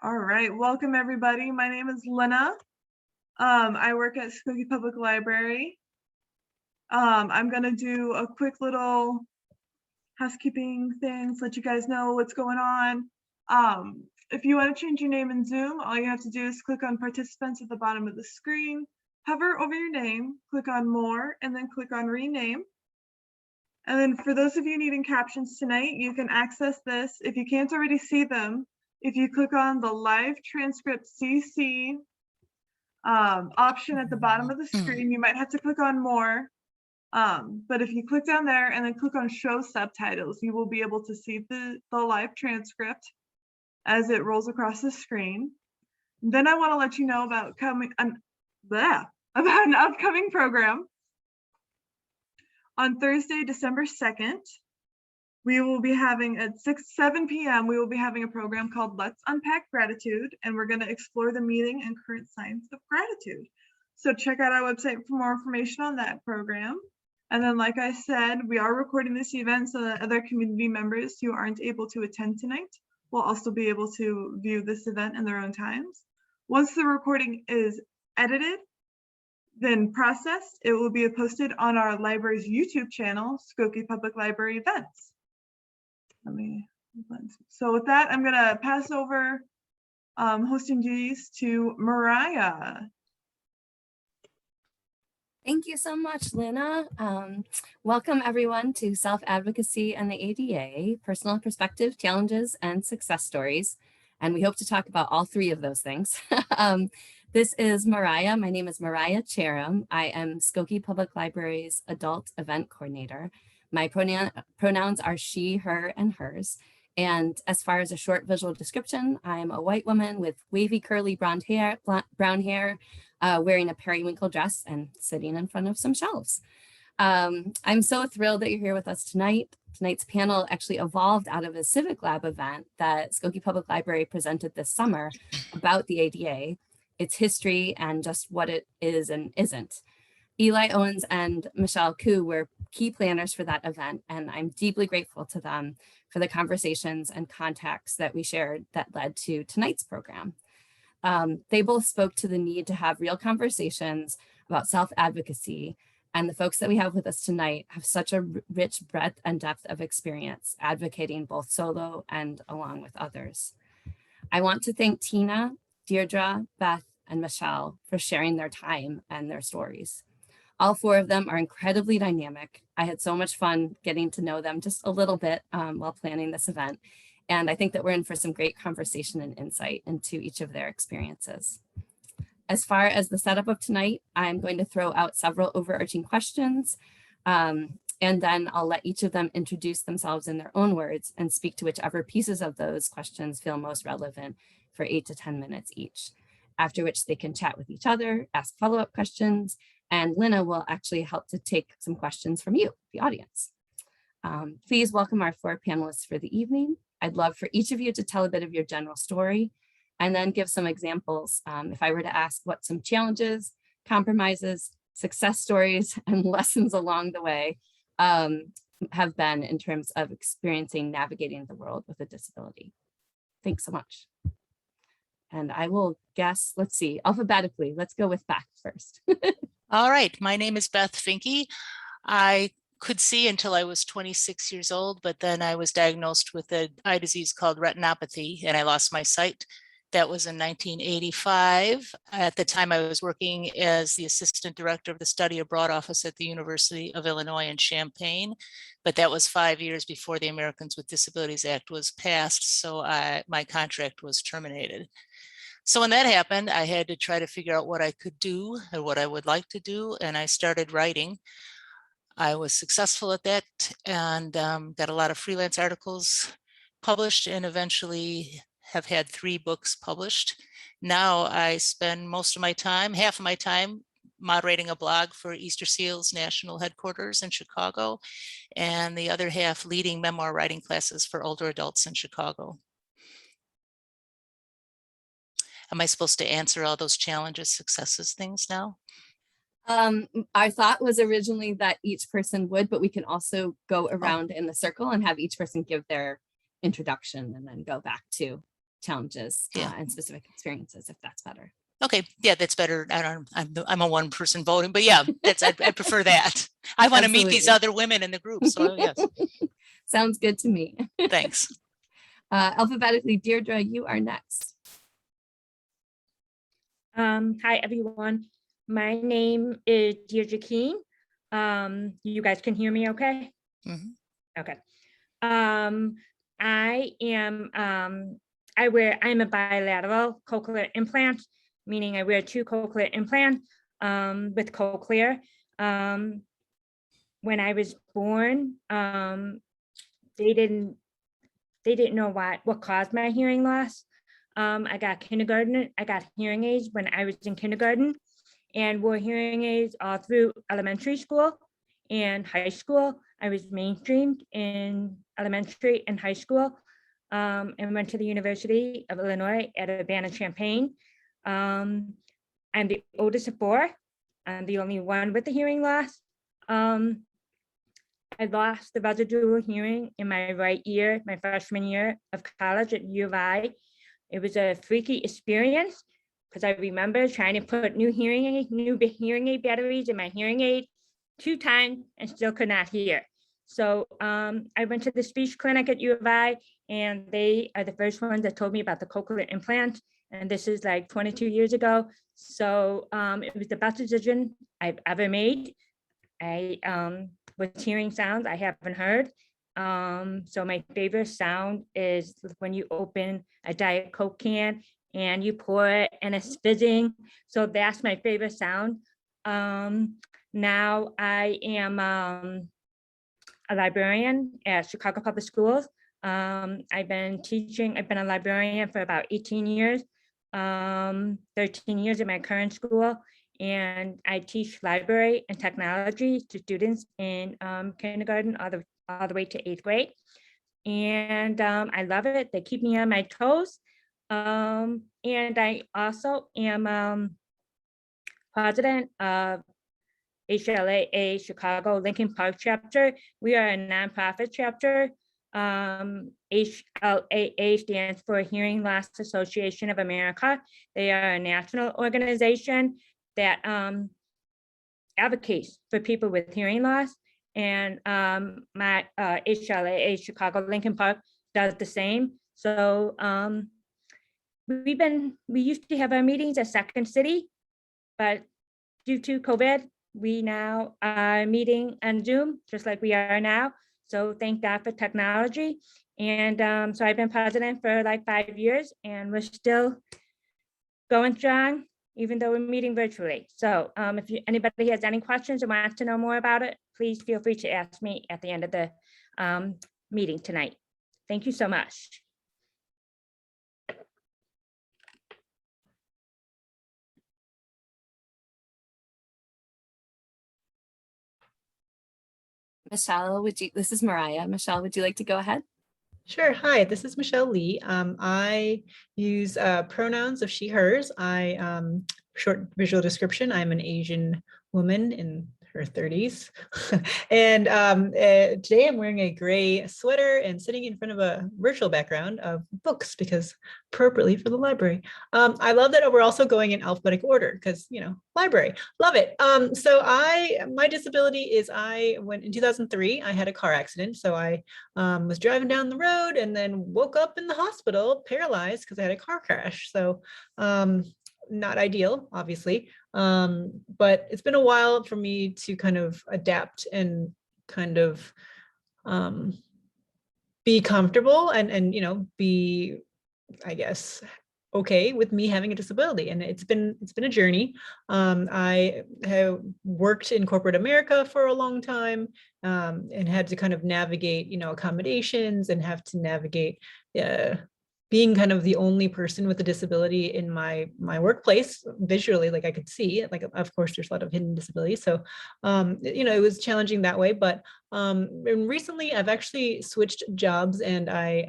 All right, welcome everybody. My name is Lena. I work at Skokie Public Library. I'm gonna do a quick little housekeeping things, let you guys know what's going on. If you want to change your name in Zoom, all you have to do is click on participants at the bottom of the screen, hover over your name, click on more, and then click on rename. And then for those of you needing captions tonight, you can access this if you can't already see them. If you click on the live transcript CC option at the bottom of the screen, you might have to click on more. But if you click down there and then click on show subtitles, you will be able to see the live transcript as it rolls across the screen. Then I want to let you know about about an upcoming program. On Thursday, December 2nd, we will be having at 7 p.m. we will be having a program called Let's Unpack Gratitude, and we're going to explore the meaning and current science of gratitude. So check out our website for more information on that program. And then, like I said, we are recording this event so that other community members who aren't able to attend tonight will also be able to view this event in their own times. Once the recording is edited, then processed, it will be posted on our library's YouTube channel, Skokie Public Library Events. So with that, I'm gonna pass over hosting duties to Mariah. Thank you so much, Lena. Welcome everyone to Self-Advocacy and the ADA, Personal Perspective, Challenges, and Success Stories. And we hope to talk about all three of those things. This is Mariah. My name is Mariah Cherim. I am Skokie Public Library's Adult Event Coordinator. My pronouns are she, her, and hers. And as far as a short visual description, I'm a white woman with wavy, curly brown hair, wearing a periwinkle dress and sitting in front of some shelves. I'm so thrilled that you're here with us tonight. Tonight's panel actually evolved out of a Civic Lab event that Skokie Public Library presented this summer about the ADA, its history, and just what it is and isn't. Eli Owens and Michelle Koo were key planners for that event, and I'm deeply grateful to them for the conversations and contacts that we shared that led to tonight's program. They both spoke to the need to have real conversations about self-advocacy, and the folks that we have with us tonight have such a rich breadth and depth of experience advocating both solo and along with others. I want to thank Tina, Deirdre, Beth, and Michelle for sharing their time and their stories. All four of them are incredibly dynamic. I had so much fun getting to know them just a little bit while planning this event. And I think that we're in for some great conversation and insight into each of their experiences. As far as the setup of tonight, I'm going to throw out several overarching questions, and then I'll let each of them introduce themselves in their own words and speak to whichever pieces of those questions feel most relevant for 8 to 10 minutes each, after which they can chat with each other, ask follow-up questions, and Lena will actually help to take some questions from you, the audience. Please welcome our four panelists for the evening. I'd love for each of you to tell a bit of your general story and then give some examples. If I were to ask what some challenges, compromises, success stories, and lessons along the way have been in terms of experiencing navigating the world with a disability. Thanks so much. And I will guess, let's see, alphabetically, let's go with Beth first. All right, my name is Beth Finke. I could see until I was 26 years old, but then I was diagnosed with an eye disease called retinopathy and I lost my sight. That was in 1985. At the time I was working as the assistant director of the study abroad office at the University of Illinois in Champaign, but that was 5 years before the Americans with Disabilities Act was passed, so my contract was terminated. So when that happened, I had to try to figure out what I could do and what I would like to do, and I started writing. I was successful at that and got a lot of freelance articles published and eventually have had 3 books published. Now I spend most of my time, half of my time, moderating a blog for Easter Seals National Headquarters in Chicago, and the other half leading memoir writing classes for older adults in Chicago. Am I supposed to answer all those challenges, successes things now? Our thought was originally that each person would, but we can also go around in the circle and have each person give their introduction and then go back to challenges Yeah. and specific experiences, if that's better. Okay, yeah, that's better. I'm a one person voting, but yeah, I prefer that. I want to meet these Absolutely. other women in the group. So yes, Sounds good to me. thanks. Alphabetically, Deirdre, you are next. Hi, everyone. My name is Deirdre Keene. You guys can hear me okay? Mhm. Okay. I am, I'm a bilateral cochlear implant, meaning I wear 2 cochlear implants with Cochlear. When I was born, they didn't know what caused my hearing loss. I got hearing aids when I was in kindergarten, and wore hearing aids all through elementary school and high school. I was mainstreamed in elementary and high school, and went to the University of Illinois at Urbana-Champaign. I'm the oldest of 4. I'm the only one with the hearing loss. I lost the residual hearing in my right ear, my freshman year of college at U of I. It was a freaky experience because I remember trying to put new hearing aid batteries in my hearing aid 2 times and still could not hear. So I went to the speech clinic at U of I, and they are the first ones that told me about the cochlear implant. And this is like 22 years ago. So it was the best decision I've ever made. I with hearing sounds I haven't heard. So my favorite sound is when you open a Diet Coke can and you pour it and it's fizzing. So that's my favorite sound. Now I am a librarian at Chicago Public Schools. I've been a librarian for about 18 years, 13 years at my current school. And I teach library and technology to students in kindergarten all the way to 8th grade. And I love it. They keep me on my toes. And I also am president of HLAA Chicago Lincoln Park chapter. We are a nonprofit chapter. HLAA stands for Hearing Loss Association of America. They are a national organization that advocates for people with hearing loss. And my HLAA Chicago Lincoln Park does the same. So we used to have our meetings at Second City, but due to COVID, we now are meeting on Zoom, just like we are now. So thank God for technology. And so I've been president for like 5 years, and we're still going strong, even though we're meeting virtually. So if anybody has any questions or wants to know more about it, please feel free to ask me at the end of the meeting tonight. Thank you so much. Michelle, this is Mariah. Michelle, would you like to go ahead? Sure. Hi, this is Michelle Lee. I use pronouns of she, hers. Short visual description, I'm an Asian woman in her 30s. And today I'm wearing a gray sweater and sitting in front of a virtual background of books because appropriately for the library. I love that we're also going in alphabetic order because, library, love it. So my disability is in 2003, I had a car accident. So I was driving down the road and then woke up in the hospital paralyzed because I had a car crash. So not ideal, obviously. But it's been a while for me to kind of adapt and kind of be comfortable and be, I guess, okay with me having a disability. And it's been a journey. I have worked in corporate America for a long time and had to kind of navigate, accommodations and have to navigate being kind of the only person with a disability in my workplace visually, like I could see, like, of course, there's a lot of hidden disabilities. So, it was challenging that way. But and recently I've actually switched jobs and I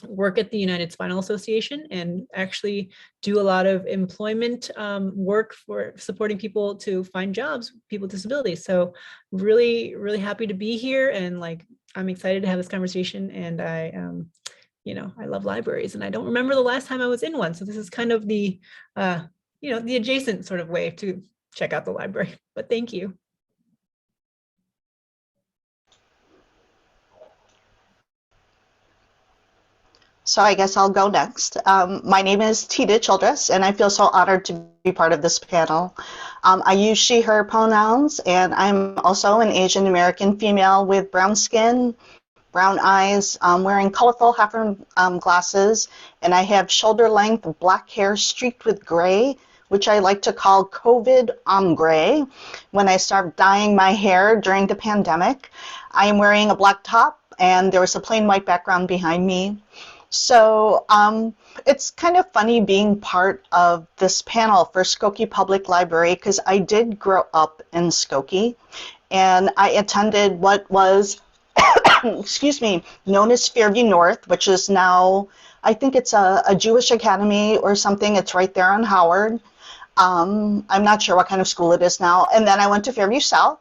work at the United Spinal Association and actually do a lot of employment work for supporting people to find jobs, people with disabilities. So really, really happy to be here. And like, I'm excited to have this conversation. And I, I love libraries, and I don't remember the last time I was in one. So this is kind of the, the adjacent sort of way to check out the library. But thank you. So I guess I'll go next. My name is Tita Childress, and I feel so honored to be part of this panel. I use she, her pronouns, and I'm also an Asian American female with brown skin, brown eyes, wearing colorful half-rim glasses, and I have shoulder-length black hair streaked with gray, which I like to call COVID ombre, when I started dyeing my hair during the pandemic. I am wearing a black top, and there was a plain white background behind me. So it's kind of funny being part of this panel for Skokie Public Library, because I did grow up in Skokie, and I attended what was, excuse me, known as Fairview North, which is now, I think it's a Jewish academy or something. It's right there on Howard. I'm not sure what kind of school it is now. And then I went to Fairview South.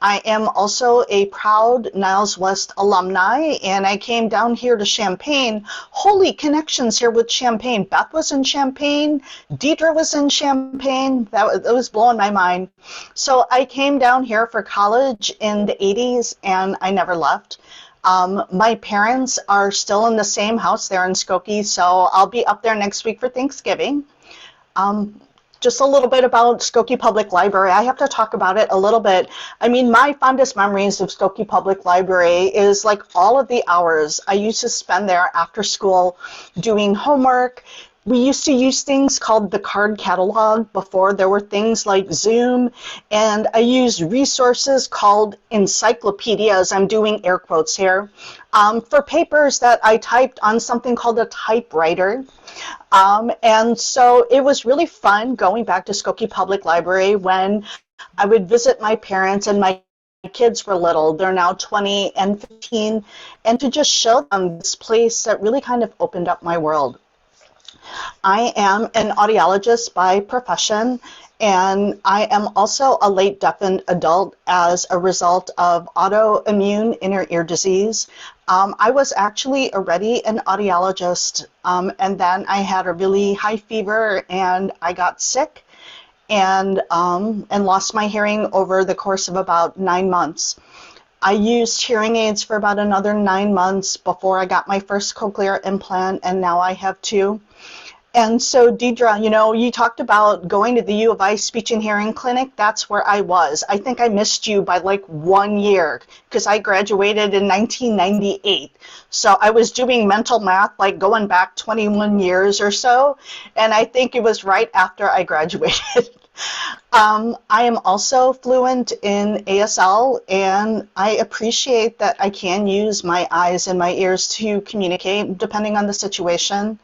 I am also a proud Niles West alumni, and I came down here to Champaign. Holy connections here with Champaign. Beth was in Champaign. Deidre was in Champaign. That was blowing my mind. So I came down here for college in the 80s, and I never left. My parents are still in the same house there in Skokie, so I'll be up there next week for Thanksgiving. Just a little bit about Skokie Public Library. I have to talk about it a little bit. I mean, my fondest memories of Skokie Public Library is like all of the hours I used to spend there after school doing homework. We used to use things called the card catalog before there were things like Zoom, and I used resources called encyclopedias, I'm doing air quotes here, for papers that I typed on something called a typewriter. And so it was really fun going back to Skokie Public Library when I would visit my parents and my kids were little. They're now 20 and 15, and to just show them this place that really kind of opened up my world. I am an audiologist by profession, and I am also a late deafened adult as a result of autoimmune inner ear disease. I was actually already an audiologist, and then I had a really high fever and I got sick and lost my hearing over the course of about 9 months. I used hearing aids for about another 9 months before I got my first cochlear implant, and now I have 2. And so, Deidre, you talked about going to the U of I Speech and Hearing Clinic. That's where I was. I think I missed you by like 1 year because I graduated in 1998. So I was doing mental math, like going back 21 years or so. And I think it was right after I graduated. I am also fluent in ASL, and I appreciate that I can use my eyes and my ears to communicate depending on the situation.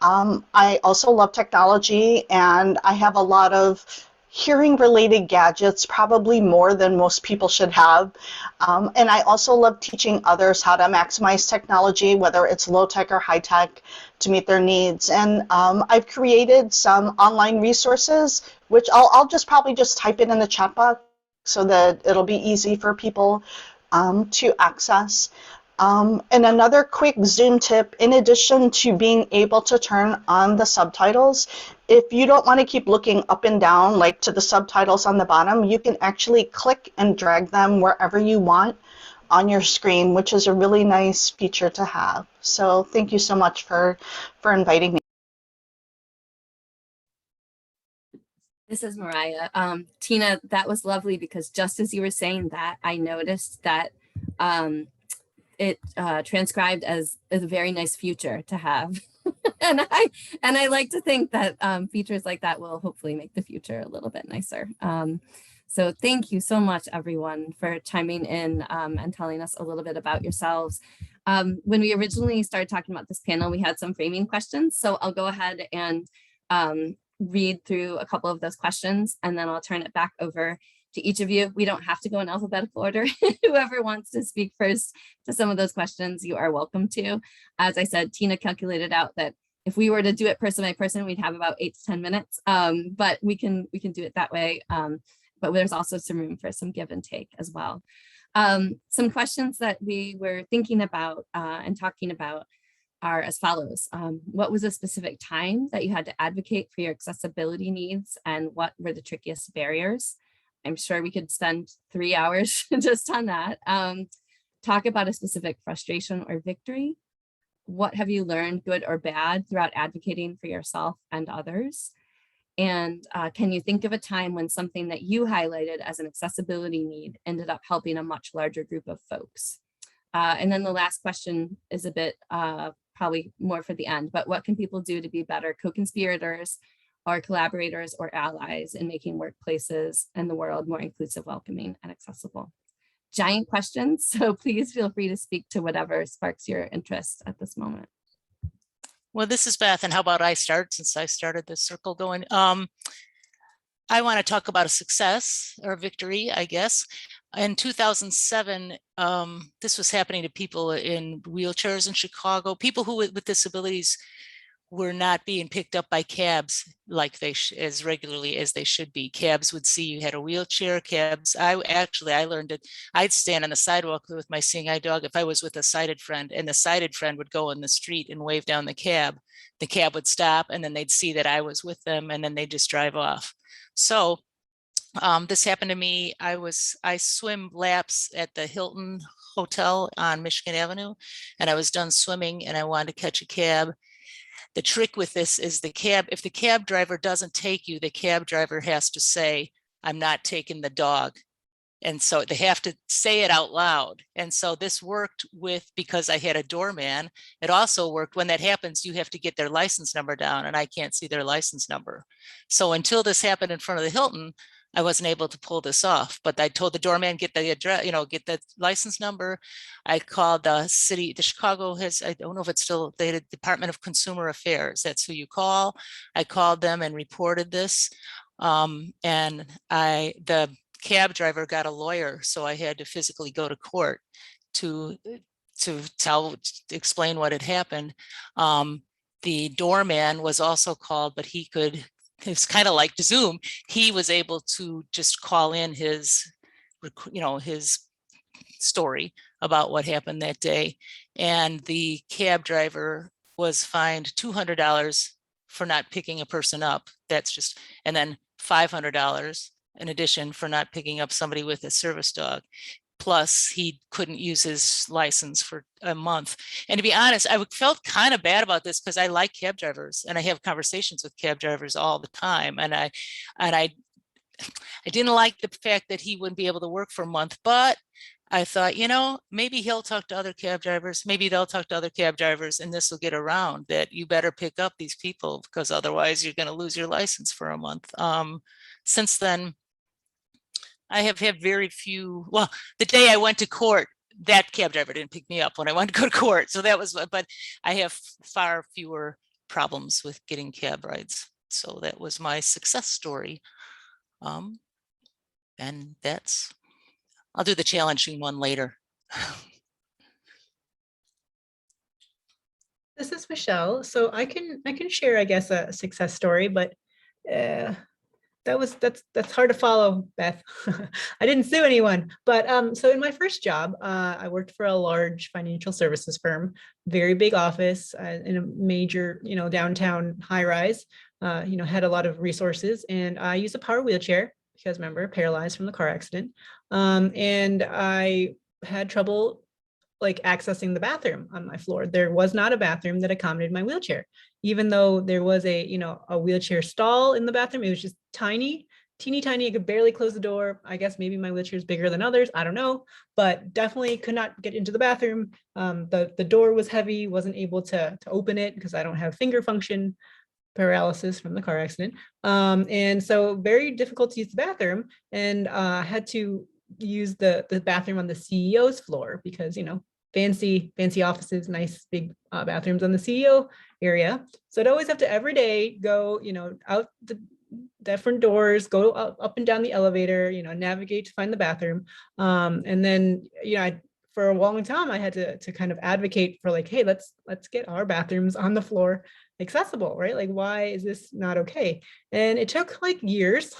I also love technology, and I have a lot of hearing-related gadgets, probably more than most people should have. And I also love teaching others how to maximize technology, whether it's low-tech or high-tech, to meet their needs. And I've created some online resources, which I'll probably just type it in the chat box so that it'll be easy for people to access. And another quick Zoom tip, in addition to being able to turn on the subtitles, if you don't want to keep looking up and down like to the subtitles on the bottom, you can actually click and drag them wherever you want on your screen, which is a really nice feature to have. So thank you so much for inviting me. This is Mariah. Tina, that was lovely because just as you were saying that, I noticed that it transcribed as a very nice future to have. and I like to think that features like that will hopefully make the future a little bit nicer. So thank you so much, everyone, for chiming in and telling us a little bit about yourselves. When we originally started talking about this panel, we had some framing questions. So I'll go ahead and read through a couple of those questions, and then I'll turn it back over to each of you. We don't have to go in alphabetical order. Whoever wants to speak first to some of those questions, you are welcome to. As I said, Tina calculated out that if we were to do it person by person, we'd have about 8 to 10 minutes, but we can do it that way. But there's also some room for some give and take as well. Some questions that we were thinking about and talking about. are as follows. What was a specific time that you had to advocate for your accessibility needs, and what were the trickiest barriers? I'm sure we could spend 3 hours just on that. Talk about a specific frustration or victory. What have you learned, good or bad, throughout advocating for yourself and others? And can you think of a time when something that you highlighted as an accessibility need ended up helping a much larger group of folks? And then the last question is a bit probably more for the end, but what can people do to be better co-conspirators or collaborators or allies in making workplaces and the world more inclusive, welcoming, and accessible? Giant questions, so please feel free to speak to whatever sparks your interest at this moment. Well, this is Beth, and how about I start, since I started this circle going? I want to talk about a success or victory, I guess. In 2007, this was happening to people in wheelchairs in Chicago. People who with disabilities were not being picked up by cabs like they as regularly as they should be. Cabs would see you had a wheelchair. Cabs, I learned that I'd stand on the sidewalk with my seeing eye dog if I was with a sighted friend, and the sighted friend would go in the street and wave down the cab. The cab would stop, and then they'd see that I was with them, and then they'd just drive off. So this happened to me. I swim laps at the Hilton Hotel on Michigan Avenue, and I was done swimming and I wanted to catch a cab. The trick with this is if the cab driver doesn't take you, the cab driver has to say, "I'm not taking the dog." And so they have to say it out loud. And so this worked because I had a doorman. It also worked when that happens, you have to get their license number down, and I can't see their license number. So until this happened in front of the Hilton, I wasn't able to pull this off, but I told the doorman, get the address, get the license number. I called the city, the Chicago has, I don't know if it's still, they had a Department of Consumer Affairs. That's who you call. I called them and reported this. And the cab driver got a lawyer, so I had to physically go to court to explain what had happened. The doorman was also called, but it's kind of like Zoom. He was able to just call in his story about what happened that day. And the cab driver was fined $200 for not picking a person up. And then $500 in addition for not picking up somebody with a service dog. Plus he couldn't use his license for a month. And to be honest, I felt kind of bad about this because I like cab drivers and I have conversations with cab drivers all the time. And I didn't like the fact that he wouldn't be able to work for a month, but I thought, maybe he'll talk to other cab drivers. Maybe they'll talk to other cab drivers, and this will get around that you better pick up these people because otherwise you're going to lose your license for a month. Since then, I have had very few, well, the day I went to court, that cab driver didn't pick me up when I went to go to court. So that was, but I have far fewer problems with getting cab rides. So that was my success story. And I'll do the challenging one later. This is Michelle. So I can share, I guess, a success story, but that's hard to follow, Beth. I didn't sue anyone, but so in my first job, I worked for a large financial services firm, very big office in a major, downtown high rise, had a lot of resources, and I use a power wheelchair because remember, paralyzed from the car accident. And I had trouble accessing the bathroom on my floor. There was not a bathroom that accommodated my wheelchair. Even though there was a wheelchair stall in the bathroom, it was just teeny tiny. I could barely close the door. I guess maybe my wheelchair is bigger than others. I don't know, but definitely could not get into the bathroom. The door was heavy, wasn't able to open it because I don't have finger function, paralysis from the car accident. And so very difficult to use the bathroom, and I had to use the bathroom on the CEO's floor because, fancy offices, nice big bathrooms on the CEO area. So I'd always have to every day go, out the different doors, go up and down the elevator, navigate to find the bathroom. And then, for a long time, I had to kind of advocate for hey, let's get our bathrooms on the floor accessible, right? Why is this not okay? And it took years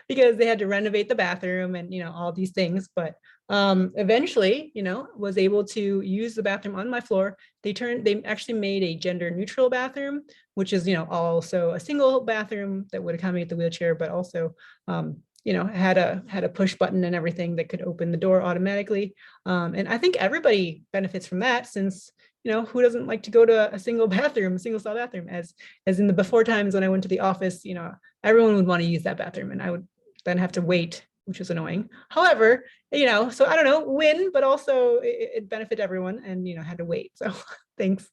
because they had to renovate the bathroom and, all these things. But Eventually, was able to use the bathroom on my floor. They actually made a gender neutral bathroom, which is, also a single bathroom that would accommodate the wheelchair, but also, had a push button and everything that could open the door automatically. And I think everybody benefits from that, since, who doesn't like to go to a single bathroom, a single stall bathroom? As in the before times when I went to the office, everyone would want to use that bathroom, and I would then have to wait, which was annoying. However, so I don't know, win, but also it benefited everyone, and, had to wait. So thanks.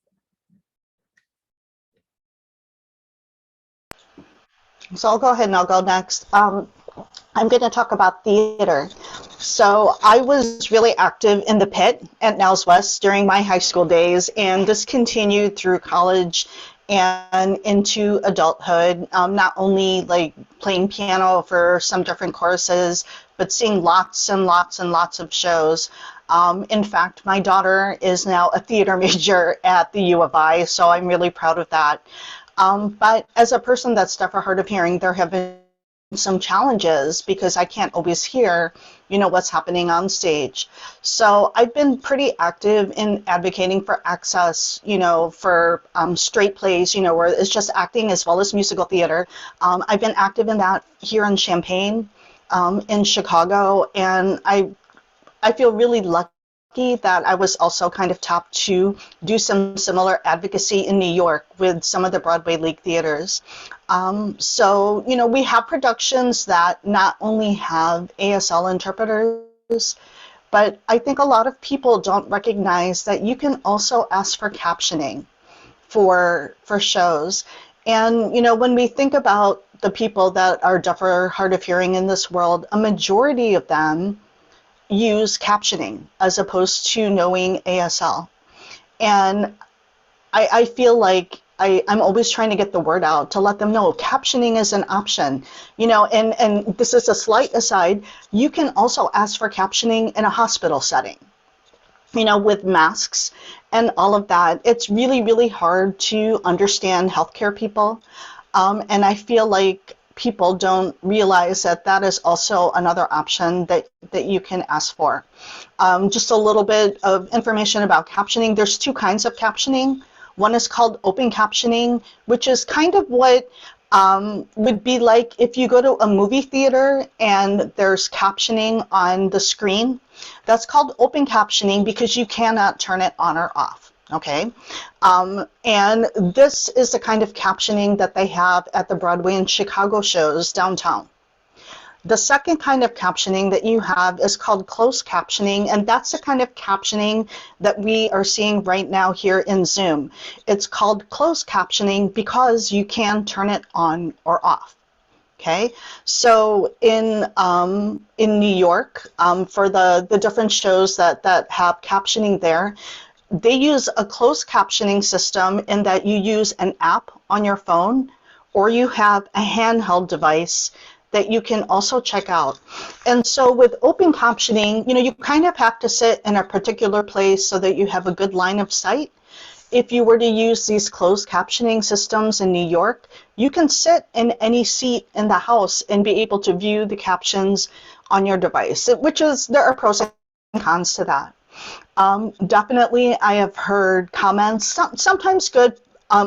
So I'll go ahead and I'll go next. I'm going to talk about theater. So I was really active in the pit at Niles West during my high school days, and this continued through college and into adulthood. Not only like playing piano for some different courses, but seeing lots and lots and lots of shows. In fact, my daughter is now a theater major at the U of I, so I'm really proud of that. But as a person that's deaf or hard of hearing, there have been some challenges because I can't always hear, what's happening on stage. So I've been pretty active in advocating for access, for straight plays, where it's just acting as well as musical theater. I've been active in that here in Champaign, in Chicago, and I feel really lucky that I was also kind of tapped to do some similar advocacy in New York with some of the Broadway League theaters. So, we have productions that not only have ASL interpreters, but I think a lot of people don't recognize that you can also ask for captioning for shows. And, when we think about the people that are deaf or hard of hearing in this world, a majority of them use captioning as opposed to knowing ASL. And I feel like I'm always trying to get the word out to let them know captioning is an option, and this is a slight aside, you can also ask for captioning in a hospital setting, with masks and all of that. It's really, really hard to understand healthcare people. And I feel like people don't realize that that is also another option that you can ask for. Just a little bit of information about captioning. There's two kinds of captioning. One is called open captioning, which is kind of what would be like if you go to a movie theater and there's captioning on the screen. That's called open captioning because you cannot turn it on or off. Okay, and this is the kind of captioning that they have at the Broadway and Chicago shows downtown. The second kind of captioning that you have is called closed captioning, and that's the kind of captioning that we are seeing right now here in Zoom. It's called closed captioning because you can turn it on or off. Okay, so in New York, for the different shows that have captioning there, they use a closed captioning system in that you use an app on your phone, or you have a handheld device that you can also check out. And so with open captioning, you kind of have to sit in a particular place so that you have a good line of sight. If you were to use these closed captioning systems in New York, you can sit in any seat in the house and be able to view the captions on your device, there are pros and cons to that. Definitely, I have heard comments, sometimes good,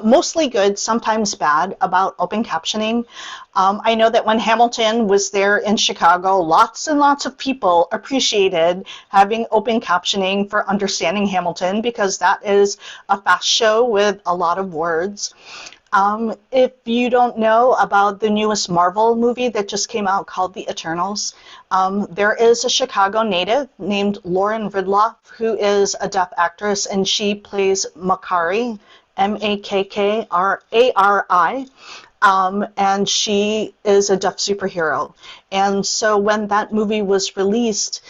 mostly good, sometimes bad, about open captioning. I know that when Hamilton was there in Chicago, lots and lots of people appreciated having open captioning for understanding Hamilton because that is a fast show with a lot of words. If you don't know about the newest Marvel movie that just came out called The Eternals, there is a Chicago native named Lauren Ridloff who is a deaf actress, and she plays Makkari, Makkari, and she is a deaf superhero. And so when that movie was released,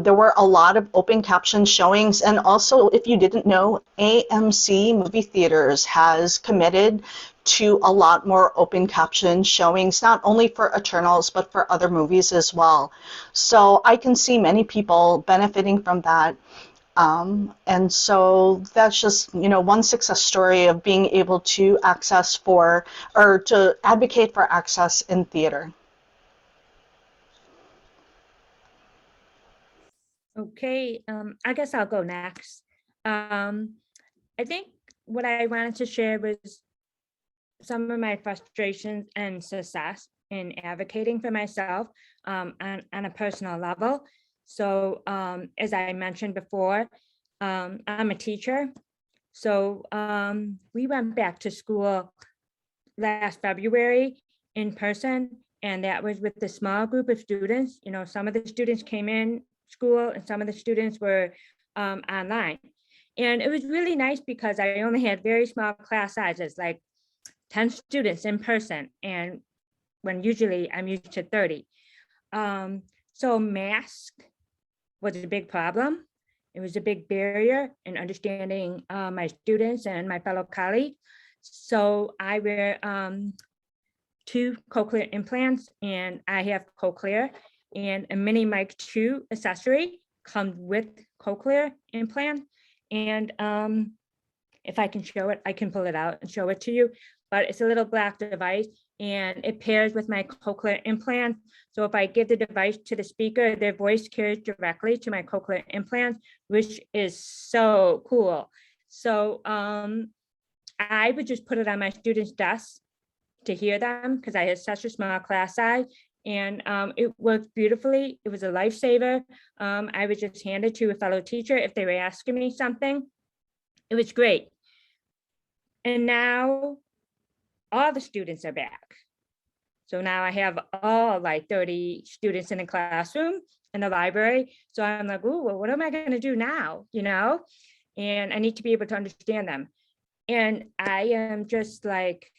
there were a lot of open caption showings, and also, if you didn't know, AMC Movie Theaters has committed to a lot more open caption showings, not only for Eternals, but for other movies as well. So I can see many people benefiting from that. And so that's just, one success story of being able to to advocate for access in theater. Okay, I guess I'll go next. I think what I wanted to share was some of my frustrations and success in advocating for myself on a personal level. So as I mentioned before, I'm a teacher. So we went back to school last February in person, and that was with a small group of students. You know, some of the students came in school and some of the students were online. And it was really nice because I only had very small class sizes, like 10 students in person, and when usually I'm used to 30. So mask was a big problem. It was a big barrier in understanding my students and my fellow colleagues. So I wear 2 cochlear implants, and I have cochlear, and a mini mic 2 accessory comes with cochlear implant. And if I can show it, I can pull it out and show it to you, but it's a little black device and it pairs with my cochlear implant. So if I give the device to the speaker, their voice carries directly to my cochlear implant, which is so cool. So I would just put it on my students' desks to hear them because I had such a small class size, and it worked beautifully. It was a lifesaver. I would just hand it to a fellow teacher if they were asking me something. It was great. And now all the students are back. So now I have all like 30 students in a classroom in the library. So I'm like, oh, well, what am I going to do now? You know, and I need to be able to understand them. And I am just like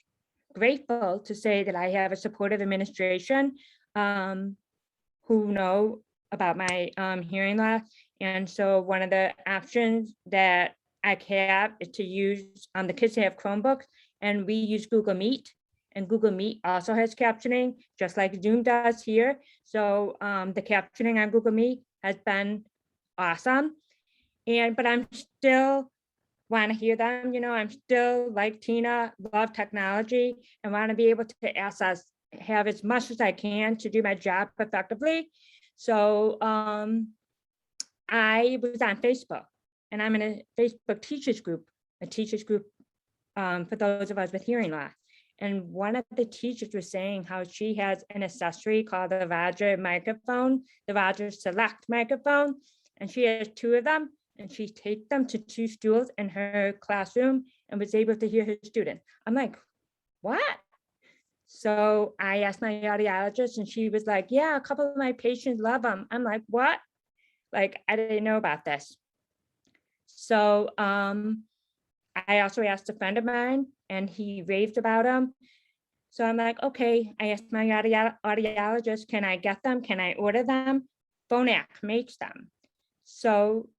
grateful to say that I have a supportive administration who know about my hearing loss. And so one of the options that I have is to use, the kids have Chromebooks, and we use Google Meet. And Google Meet also has captioning, just like Zoom does here. So the captioning on Google Meet has been awesome. But I'm still want to hear them, you know, I'm still like Tina, love technology and want to be able to have as much as I can to do my job effectively. So I was on Facebook, and I'm in a Facebook teachers group, for those of us with hearing loss. And one of the teachers was saying how she has an accessory called the Roger microphone, the Roger Select microphone, and she has 2 of them, and she takes them to 2 stools in her classroom and was able to hear her students. I'm like, what? So I asked my audiologist, and she was like, yeah, a couple of my patients love them. I'm like, what? Like, I didn't know about this. So I also asked a friend of mine, and he raved about them. So I'm like, okay, I asked my audiologist, can I get them? Can I order them? Phonak makes them. So,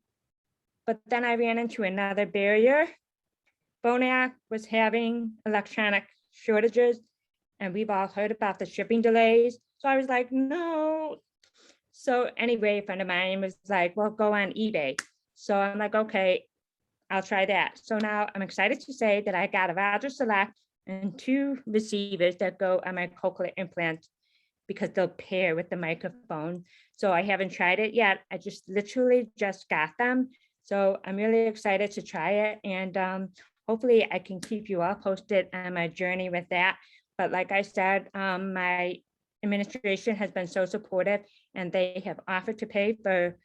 but then I ran into another barrier. Phonak was having electronic shortages, and we've all heard about the shipping delays. So I was like, no. So anyway, a friend of mine was like, well, go on eBay. So I'm like, okay, I'll try that. So now I'm excited to say that I got a Roger Select and 2 receivers that go on my cochlear implant because they'll pair with the microphone. So I haven't tried it yet. I just literally just got them. So I'm really excited to try it. And hopefully I can keep you all posted on my journey with that. But like I said, my administration has been so supportive, and they have offered to pay for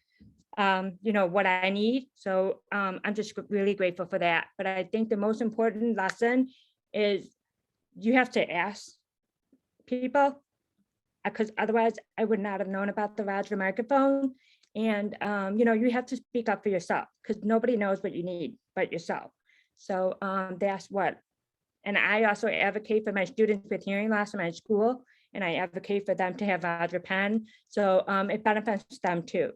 you know, what I need. So I'm just really grateful for that. But I think the most important lesson is you have to ask people, because otherwise I would not have known about the Roger microphone. And you know, you have to speak up for yourself, because nobody knows what you need but yourself. So that's what. And I also advocate for my students with hearing loss in my school, and I advocate for them to have Roger pen. So it benefits them too.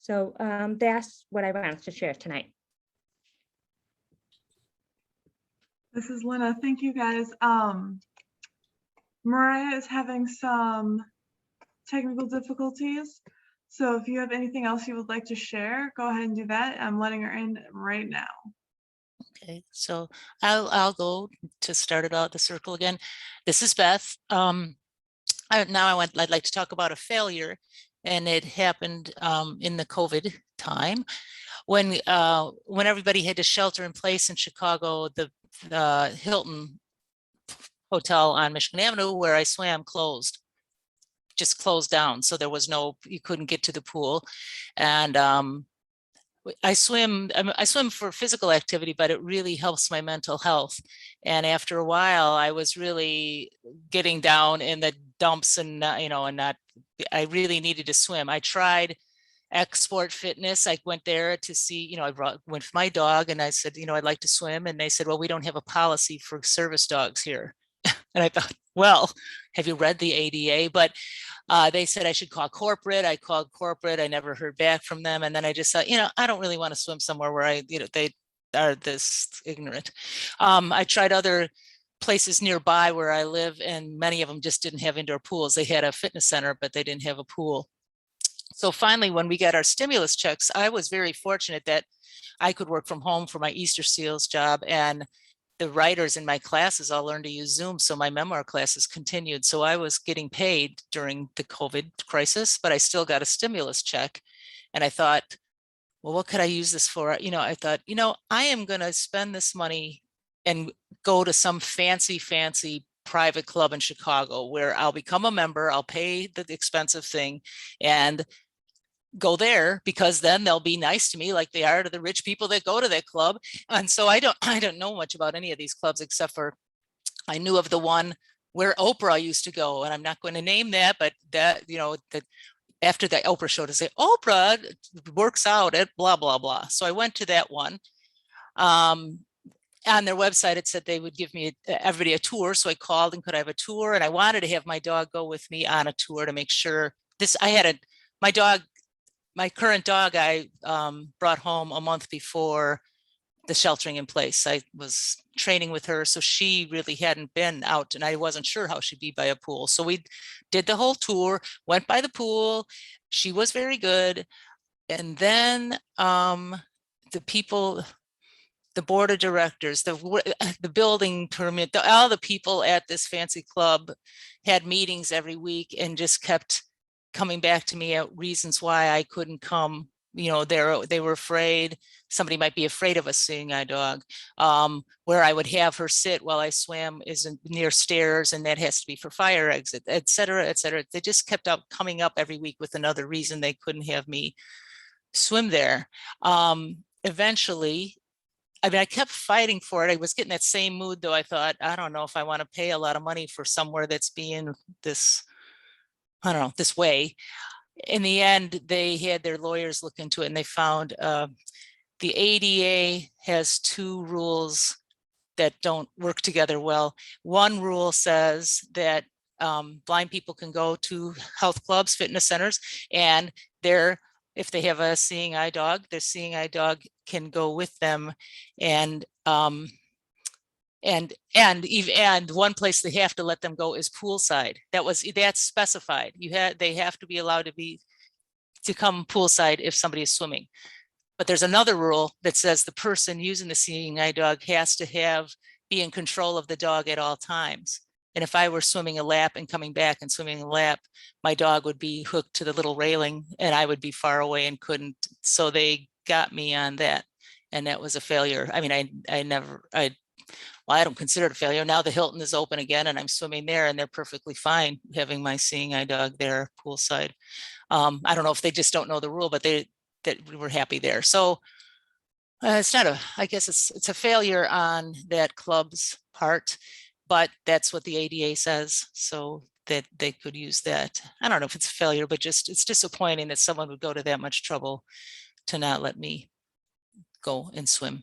So that's what I wanted to share tonight. This is Lena. Thank you guys. Mariah is having some technical difficulties. So if you have anything else you would like to share, go ahead and do that. I'm letting her in right now. Okay, so I'll go to start it out the circle again. This is Beth. I'd like to talk about a failure and it happened in the COVID time when everybody had to shelter in place in Chicago. The Hilton Hotel on Michigan Avenue where I swam just closed down. So there was you couldn't get to the pool. And I swim for physical activity, but it really helps my mental health. And after a while, I was really getting down in the dumps and, I really needed to swim. I tried Export Fitness. I went there to see, I went with my dog and I said, I'd like to swim. And they said, well, we don't have a policy for service dogs here. And I thought, well, have you read the ADA? But they said I should call corporate. I called corporate. I never heard back from them. And then I just thought, I don't really want to swim somewhere where they are this ignorant. I tried other places nearby where I live, and many of them just didn't have indoor pools. They had a fitness center, but they didn't have a pool. So finally, when we got our stimulus checks, I was very fortunate that I could work from home for my Easter Seals job, and the writers in my classes all learned to use Zoom. So my memoir classes continued. So I was getting paid during the COVID crisis, but I still got a stimulus check. And I thought, well, what could I use this for? I thought, I am going to spend this money and go to some fancy private club in Chicago where I'll become a member. I'll pay the expensive thing and go there, because then they'll be nice to me like they are to the rich people that go to that club. And so I don't know much about any of these clubs, except for I knew of the one where Oprah used to go, and I'm not going to name that, but that, after the Oprah show, to say Oprah works out at blah, blah, blah. So I went to that one. On their website, it said they would give me everybody a tour. So I called and could I have a tour? And I wanted to have my dog go with me on a tour to make sure my current dog I brought home a month before the sheltering in place. I was training with her, so she really hadn't been out, and I wasn't sure how she'd be by a pool. So we did the whole tour, went by the pool. She was very good. And then the people, the board of directors, the building permit, all the people at this fancy club had meetings every week and just kept coming back to me at reasons why I couldn't come. They were afraid somebody might be afraid of a seeing eye dog. Where I would have her sit while I swam isn't near stairs, and that has to be for fire exit, et cetera, et cetera. They just kept coming up every week with another reason they couldn't have me swim there. Eventually, I kept fighting for it. I was getting that same mood, though. I thought, I don't know if I want to pay a lot of money for somewhere that's being this way. In the end, they had their lawyers look into it, and they found the ADA has two rules that don't work together well. One rule says that blind people can go to health clubs, fitness centers, and if they have a seeing eye dog, their seeing eye dog can go with them. And one place they have to let them go is poolside. That's specified. They have to be allowed to come poolside if somebody is swimming. But there's another rule that says the person using the seeing eye dog has to be in control of the dog at all times. And if I were swimming a lap and coming back and swimming a lap, my dog would be hooked to the little railing and I would be far away and couldn't. So they got me on that. And that was a failure. I don't consider it a failure. Now the Hilton is open again and I'm swimming there, and they're perfectly fine having my seeing eye dog there poolside. I don't know if they just don't know the rule, but we were happy there. So I guess it's a failure on that club's part, but that's what the ADA says, so that they could use that. I don't know if it's a failure, but it's disappointing that someone would go to that much trouble to not let me go and swim.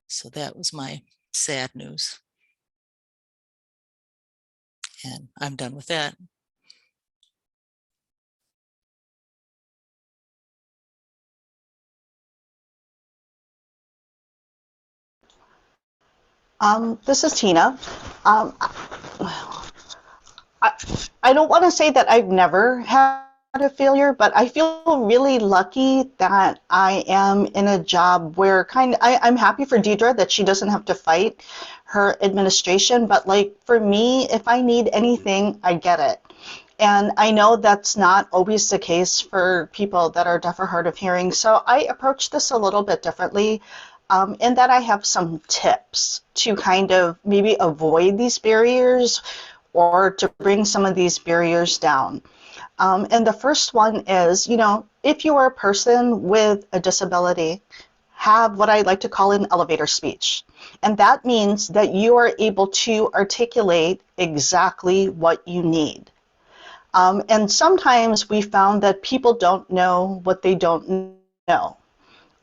So that was my sad news. And I'm done with that. This is Tina. I don't want to say that I've never had a failure, but I feel really lucky that I am in a job where I'm happy for Deidre that she doesn't have to fight her administration, but like for me, if I need anything, I get it. And I know that's not always the case for people that are deaf or hard of hearing. So I approach this a little bit differently, in that I have some tips to kind of maybe avoid these barriers or to bring some of these barriers down. And the first one is, if you are a person with a disability, have what I like to call an elevator speech. And that means that you are able to articulate exactly what you need. And sometimes we found that people don't know what they don't know.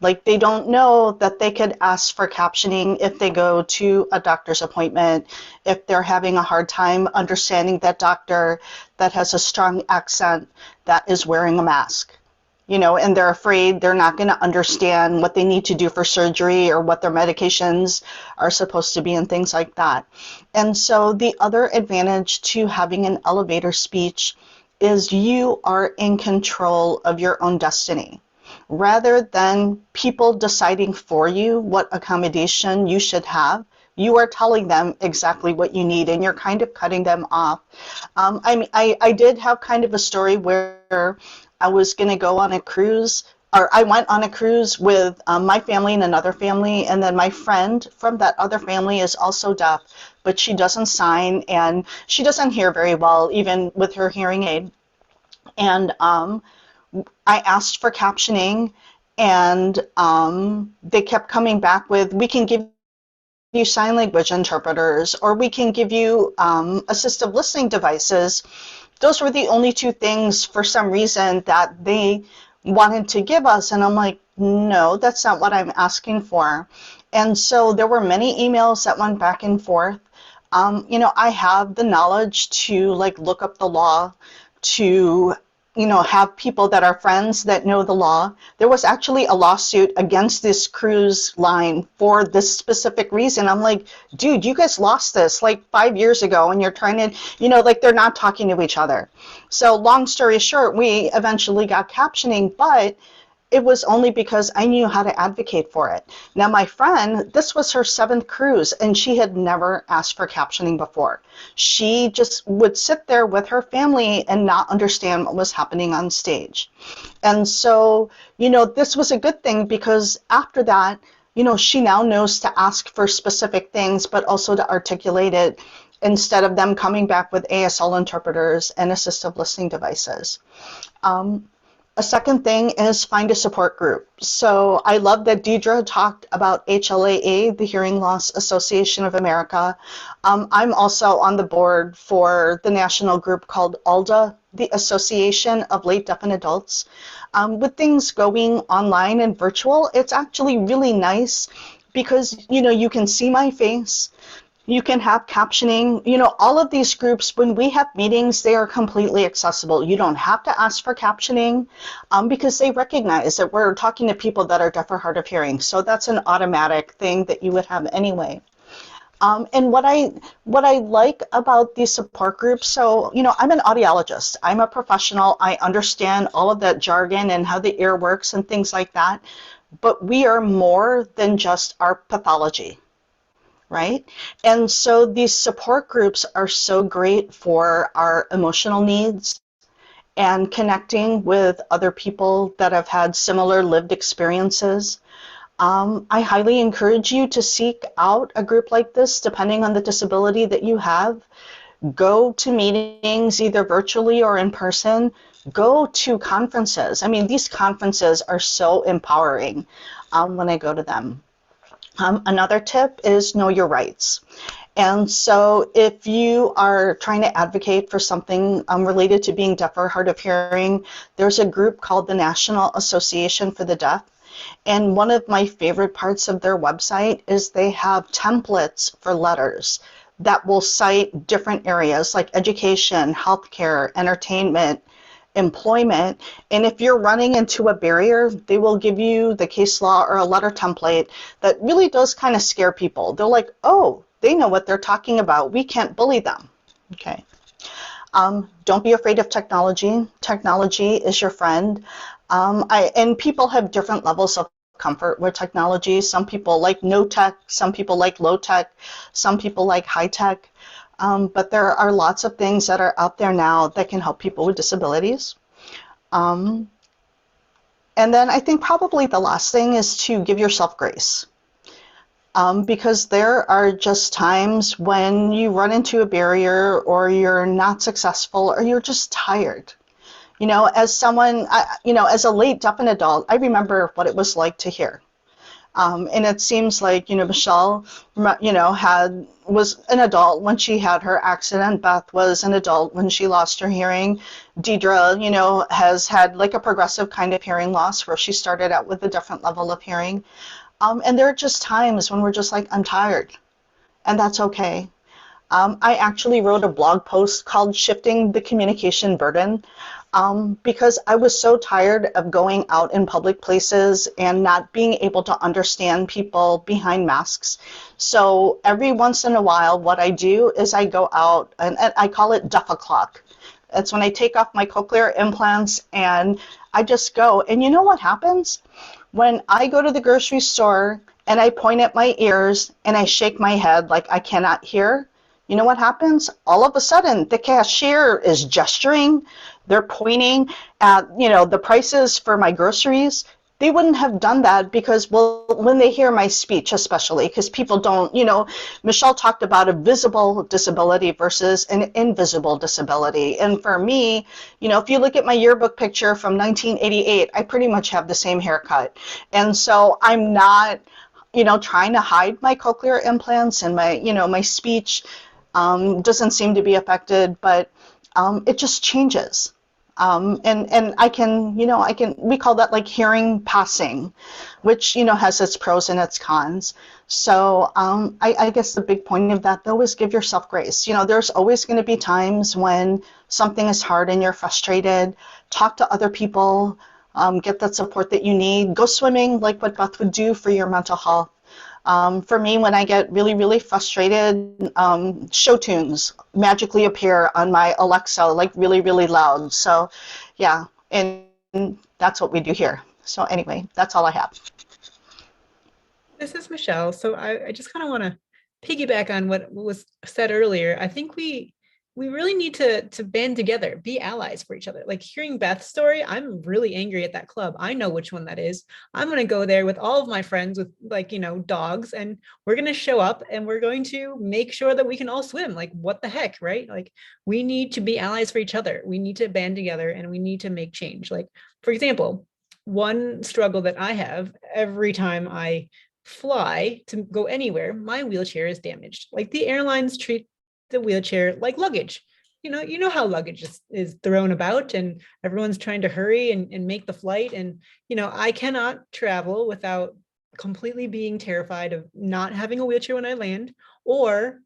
Like they don't know that they could ask for captioning if they go to a doctor's appointment, if they're having a hard time understanding that doctor that has a strong accent that is wearing a mask. And they're afraid they're not going to understand what they need to do for surgery or what their medications are supposed to be and things like that. And so the other advantage to having an elevator speech is you are in control of your own destiny. Rather than people deciding for you what accommodation you should have, you are telling them exactly what you need, and you're kind of cutting them off. I did have kind of a story where I was going to go on a cruise, or I went on a cruise with my family and another family, and then my friend from that other family is also deaf, but she doesn't sign and she doesn't hear very well, even with her hearing aid. And I asked for captioning, and they kept coming back with, we can give you sign language interpreters, or we can give you assistive listening devices. Those were the only two things for some reason that they wanted to give us. And I'm like, no, that's not what I'm asking for. And so there were many emails that went back and forth. I have the knowledge to look up the law, to have people that are friends that know the law. There was actually a lawsuit against this cruise line for this specific reason. I'm like, dude, you guys lost this 5 years ago, and you're trying to, they're not talking to each other. So long story short, we eventually got captioning, but it was only because I knew how to advocate for it. Now, my friend, this was her 7th cruise, and she had never asked for captioning before. She just would sit there with her family and not understand what was happening on stage. And so, this was a good thing, because after that, she now knows to ask for specific things, but also to articulate it instead of them coming back with ASL interpreters and assistive listening devices. A second thing is find a support group. So I love that Deidre talked about HLAA, the Hearing Loss Association of America. I'm also on the board for the national group called ALDA, the Association of Late Deaf and Adults. With things going online and virtual, it's actually really nice because, you can see my face. You can have captioning. All of these groups, when we have meetings, they are completely accessible. You don't have to ask for captioning because they recognize that we're talking to people that are deaf or hard of hearing. So that's an automatic thing that you would have anyway. And what I like about these support groups, so, I'm an audiologist. I'm a professional. I understand all of that jargon and how the ear works and things like that. But we are more than just our pathology. Right? And so these support groups are so great for our emotional needs and connecting with other people that have had similar lived experiences. I highly encourage you to seek out a group like this, depending on the disability that you have. Go to meetings, either virtually or in person. Go to conferences. I mean, these conferences are so empowering when I go to them. Another tip is know your rights. And so if you are trying to advocate for something related to being deaf or hard of hearing, there's a group called the National Association for the Deaf. And one of my favorite parts of their website is they have templates for letters that will cite different areas like education, healthcare, entertainment, employment. And if you're running into a barrier, they will give you the case law or a letter template that really does kind of scare people. They're like, oh, they know what they're talking about. We can't bully them. Okay. Don't be afraid of technology. Technology is your friend. And people have different levels of comfort with technology. Some people like no tech, some people like low tech, some people like high tech. But there are lots of things that are out there now that can help people with disabilities. And then I think probably the last thing is to give yourself grace. Because there are just times when you run into a barrier or you're not successful or you're just tired. You know, as someone, as a late deaf and adult, I remember what it was like to hear. And it seems like, Michelle, was an adult when she had her accident. Beth was an adult when she lost her hearing. Deidre, has had like a progressive kind of hearing loss where she started out with a different level of hearing. And there are just times when we're just like, I'm tired, and that's okay. I actually wrote a blog post called Shifting the Communication Burden because I was so tired of going out in public places and not being able to understand people behind masks. So every once in a while, what I do is I go out and I call it Duff O'Clock. That's when I take off my cochlear implants and I just go. And you know what happens? When I go to the grocery store and I point at my ears and I shake my head like I cannot hear, you know what happens? All of a sudden, the cashier is gesturing. They're pointing at, the prices for my groceries. They wouldn't have done that because, well, when they hear my speech, especially, because people don't, Michelle talked about a visible disability versus an invisible disability. And for me, if you look at my yearbook picture from 1988, I pretty much have the same haircut. And so I'm not, trying to hide my cochlear implants and my, my speech doesn't seem to be affected, but it just changes. And I can, we call that like hearing passing, which, has its pros and its cons. So I guess the big point of that, though, is give yourself grace. There's always going to be times when something is hard and you're frustrated. Talk to other people, get that support that you need. Go swimming, like what Beth would do for your mental health. For me, when I get really, really frustrated, show tunes magically appear on my Alexa, like really, really loud. So yeah, and that's what we do here. So anyway, that's all I have. This is Michelle. So I just kind of want to piggyback on what was said earlier. I think we really need to band together, be allies for each other. Like hearing Beth's story, I'm really angry at that club. I know which one that is. I'm going to go there with all of my friends with dogs, and we're going to show up and we're going to make sure that we can all swim. Like what the heck, right? Like we need to be allies for each other. We need to band together and we need to make change. Like, for example, one struggle that I have every time I fly to go anywhere, my wheelchair is damaged. Like the airlines treat the wheelchair like luggage. You know how luggage is thrown about and everyone's trying to hurry and make the flight. And, I cannot travel without completely being terrified of not having a wheelchair when I land, or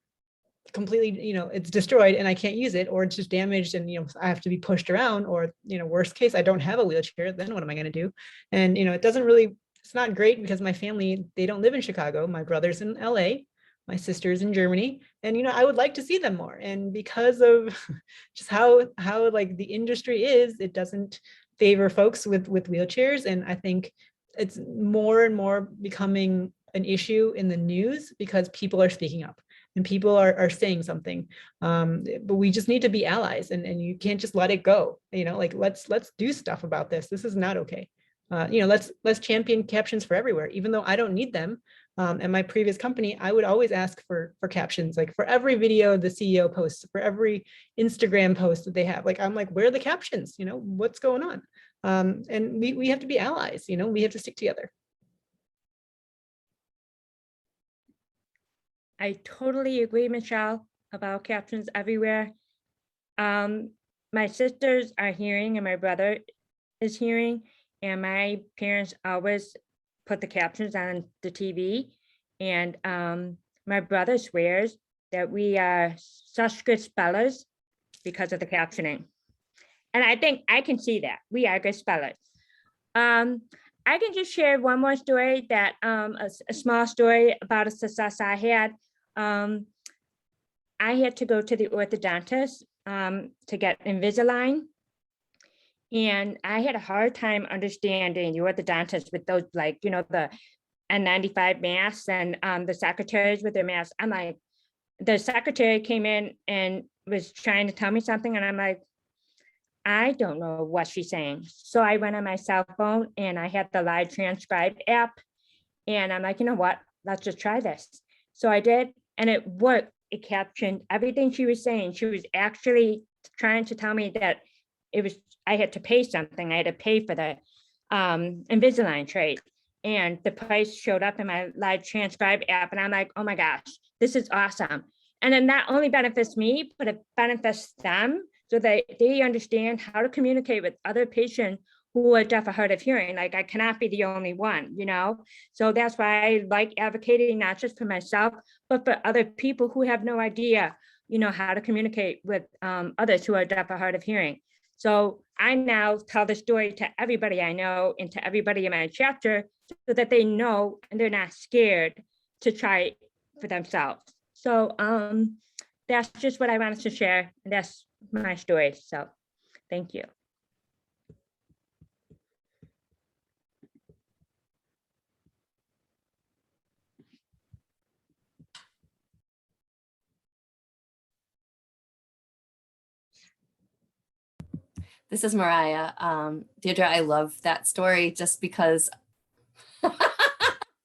completely, it's destroyed and I can't use it, or it's just damaged and, I have to be pushed around, or, worst case, I don't have a wheelchair. Then what am I going to do? And, it's not great because my family, they don't live in Chicago. My brother's in LA. My sister's in Germany, and I would like to see them more. And because of just how like the industry is, it doesn't favor folks with wheelchairs. And I think it's more and more becoming an issue in the news because people are speaking up and people are saying something. But we just need to be allies, and you can't just let it go. Let's do stuff about this. This is not okay. Let's champion captions for everywhere, even though I don't need them. At my previous company, I would always ask for captions, like for every video the CEO posts, for every Instagram post that they have. Like, I'm like, where are the captions? What's going on? And we have to be allies, we have to stick together. I totally agree, Michelle, about captions everywhere. My sisters are hearing and my brother is hearing, and my parents always put the captions on the TV. And my brother swears that we are such good spellers because of the captioning. And I think I can see that we are good spellers. I can just share one more story that a small story about a success I had. I had to go to the orthodontist to get Invisalign. And I had a hard time understanding the orthodontist with those, like, the N95 masks and the secretaries with their masks. I'm like, the secretary came in and was trying to tell me something, and I'm like, I don't know what she's saying. So I went on my cell phone and I had the live transcribe app. And I'm like, you know what? Let's just try this. So I did, and it worked. It captioned everything she was saying. She was actually trying to tell me that I had to pay something. I had to pay for the Invisalign trade. And the price showed up in my live transcribe app. And I'm like, oh my gosh, this is awesome. And then not only benefits me, but it benefits them, so that they understand how to communicate with other patients who are deaf or hard of hearing. Like, I cannot be the only one, So that's why I like advocating, not just for myself, but for other people who have no idea, how to communicate with others who are deaf or hard of hearing. So I now tell the story to everybody I know and to everybody in my chapter, so that they know and they're not scared to try it for themselves. So that's just what I wanted to share. That's my story. So thank you. This is Mariah. Deirdre, I love that story just because.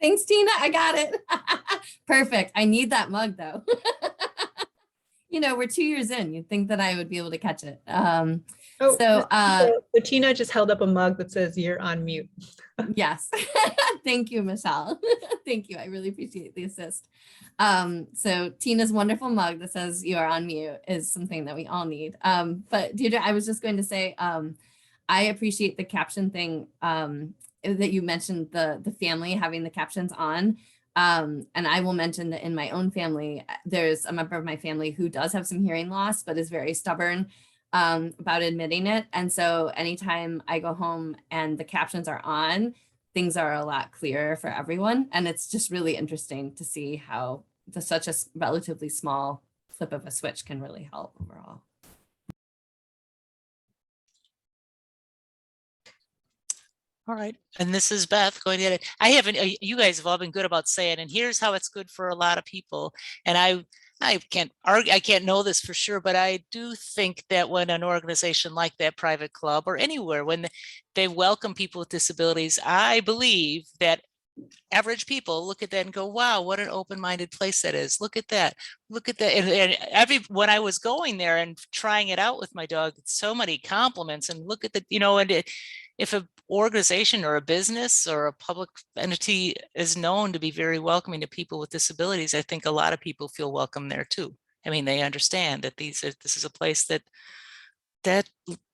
Thanks, Tina. I got it. Perfect. I need that mug though. We're 2 years in. You'd think that I would be able to catch it. So Tina just held up a mug that says "You're on mute." Yes. Thank you, Michelle. Thank you. I really appreciate the assist. So Tina's wonderful mug that says "You are on mute" is something that we all need. But Deirdre, I was just going to say, I appreciate the caption thing that you mentioned, the family having the captions on. And I will mention that in my own family, there's a member of my family who does have some hearing loss, but is very stubborn about admitting it. And so anytime I go home and the captions are on, things are a lot clearer for everyone. And it's just really interesting to see how such a relatively small flip of a switch can really help overall. All right, and this is Beth going at it. I haven't, you guys have all been good about saying, and here's how it's good for a lot of people. And I can't argue, I can't know this for sure, but I do think that when an organization like that private club or anywhere, when they welcome people with disabilities, I believe that average people look at that and go, wow, what an open-minded place that is. Look at that. Look at that. And when I was going there and trying it out with my dog, so many compliments, and look at the, and if an organization or a business or a public entity is known to be very welcoming to people with disabilities, I think a lot of people feel welcome there too. I mean, they understand that this is a place that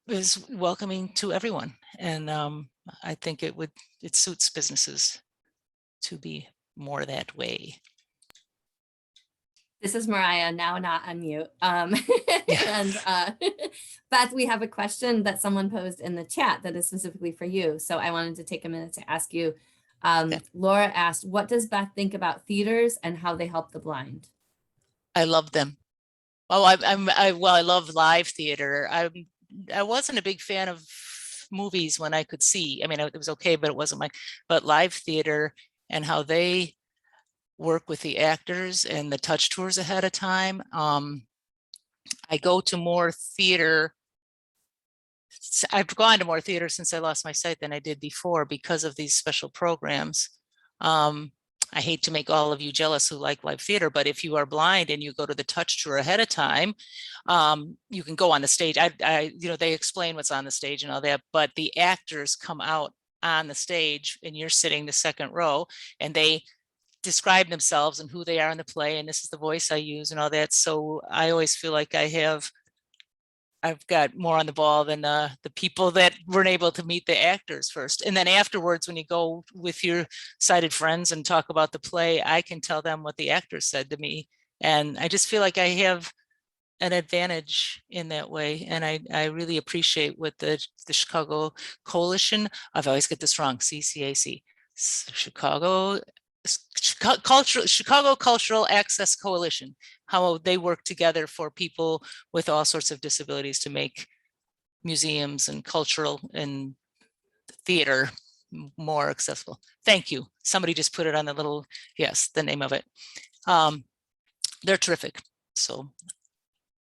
is welcoming to everyone. And I think it suits businesses to be more that way. This is Mariah, now not unmute. And Beth, we have a question that someone posed in the chat that is specifically for you. So I wanted to take a minute to ask you. Laura asked, what does Beth think about theaters and how they help the blind? I love them. Oh, I love live theater. I wasn't a big fan of movies when I could see. I mean, it was okay, but it wasn't but live theater and how they work with the actors and the touch tours ahead of time. I go to more theater. I've gone to more theater since I lost my sight than I did before because of these special programs. I hate to make all of you jealous who like live theater, but if you are blind and you go to the touch tour ahead of time, you can go on the stage. They explain what's on the stage and all that, but the actors come out on the stage and you're sitting the second row and they describe themselves and who they are in the play, and this is the voice I use and all that. So I always feel like I've got more on the ball than the people that weren't able to meet the actors first. And then afterwards, when you go with your sighted friends and talk about the play, I can tell them what the actors said to me. And I just feel like I have an advantage in that way. And I really appreciate what the Chicago Coalition, I've always get this wrong, CCAC, Chicago Cultural Access Coalition, how they work together for people with all sorts of disabilities to make museums and cultural and theater more accessible. Thank you. Somebody just put it on the little, yes, the name of it. They're terrific. So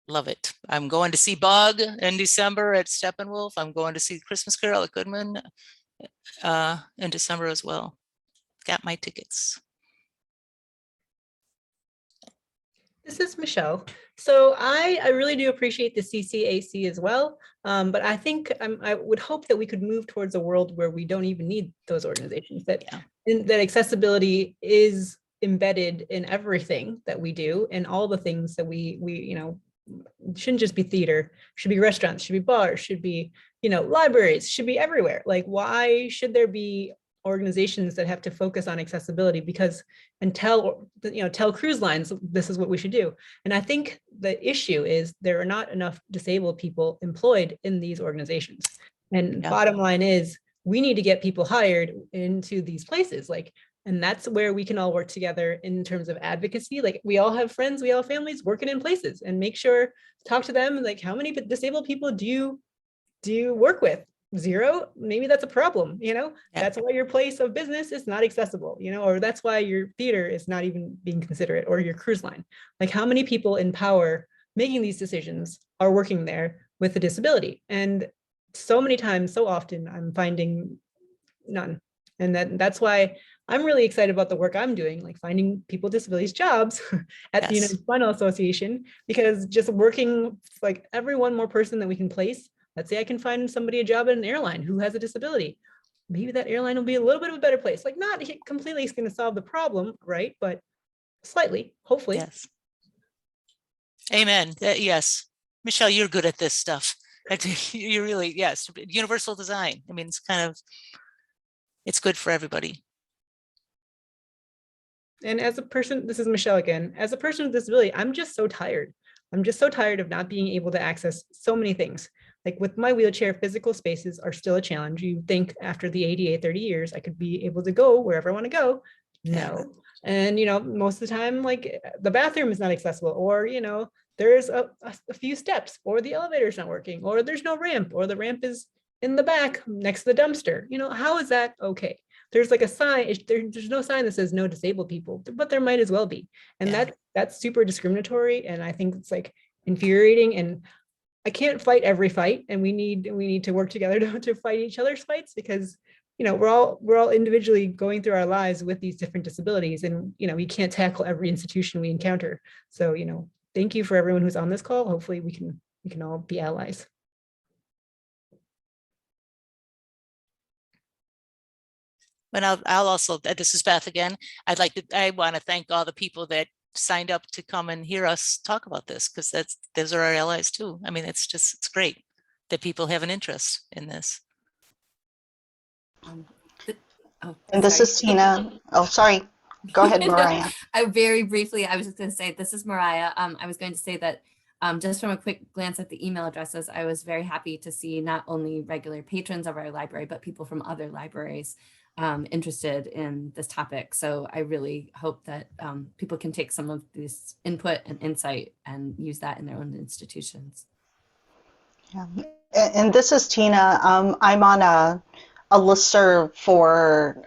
love it. I'm going to see Bug in December at Steppenwolf. I'm going to see Christmas Carol at Goodman in December as well. Got my tickets. This is Michelle. So I really do appreciate the CCAC as well, but I think I would hope that we could move towards a world where we don't even need those organizations, that, that accessibility is embedded in everything that we do and all the things that we you know, shouldn't just be theater, should be restaurants, should be bars, should be, you know, libraries, should be everywhere. Like, why should there be organizations that have to focus on accessibility? Because tell cruise lines this is what we should do. And I think the issue is there are not enough disabled people employed in these organizations. And bottom line is we need to get people hired into these places. Like, and that's where we can all work together in terms of advocacy. Like, we all have friends, we all have families working in places, and make sure, talk to them, like, how many disabled people do you work with? 0? Maybe that's a problem, you know? That's why your place of business is not accessible, you know, or that's why your theater is not even being considerate, or your cruise line. Like, how many people in power making these decisions are working there with a disability? And so many times, so often, I'm finding none. And that's why I'm really excited about the work I'm doing, like finding people with disabilities jobs at the United Spinal Association, because just working, like, every one more person that we can place. Let's say I can find somebody a job at an airline who has a disability. Maybe that airline will be a little bit of a better place. Like, not completely going to solve the problem, right? But slightly, hopefully. Yes. Amen. Yes. Michelle, you're good at this stuff. You really, yes. Universal design. I mean, it's kind of, it's good for everybody. And as a person, this is Michelle again, as a person with disability, I'm just so tired. I'm just so tired of not being able to access so many things. Like, with my wheelchair, physical spaces are still a challenge. You think after the ADA 30 years, I could be able to go wherever I want to go. No. And, you know, most of the time, like, the bathroom is not accessible, or, you know, there's a few steps, or the elevator is not working, or there's no ramp, or the ramp is in the back next to the dumpster. You know, how is that okay? There's like a sign, there's no sign that says no disabled people, but there might as well be. And that's super discriminatory. And I think it's like infuriating, and I can't fight every fight. And we need to work together to fight each other's fights, because, you know, we're all individually going through our lives with these different disabilities, and, you know, we can't tackle every institution we encounter. So, you know, thank you for everyone who's on this call. Hopefully we can all be allies. And I'll also, this is Beth again. I want to thank all the people that signed up to come and hear us talk about this, because those are our allies too. I mean, it's great that people have an interest in this. And this is Tina. Oh, sorry. Go ahead, Mariah. Very briefly, I was just going to say, this is Mariah. I was going to say that just from a quick glance at the email addresses, I was very happy to see not only regular patrons of our library, but people from other libraries interested in this topic. So I really hope that people can take some of this input and insight and use that in their own institutions. Yeah. And this is Tina. I'm on a listserv for,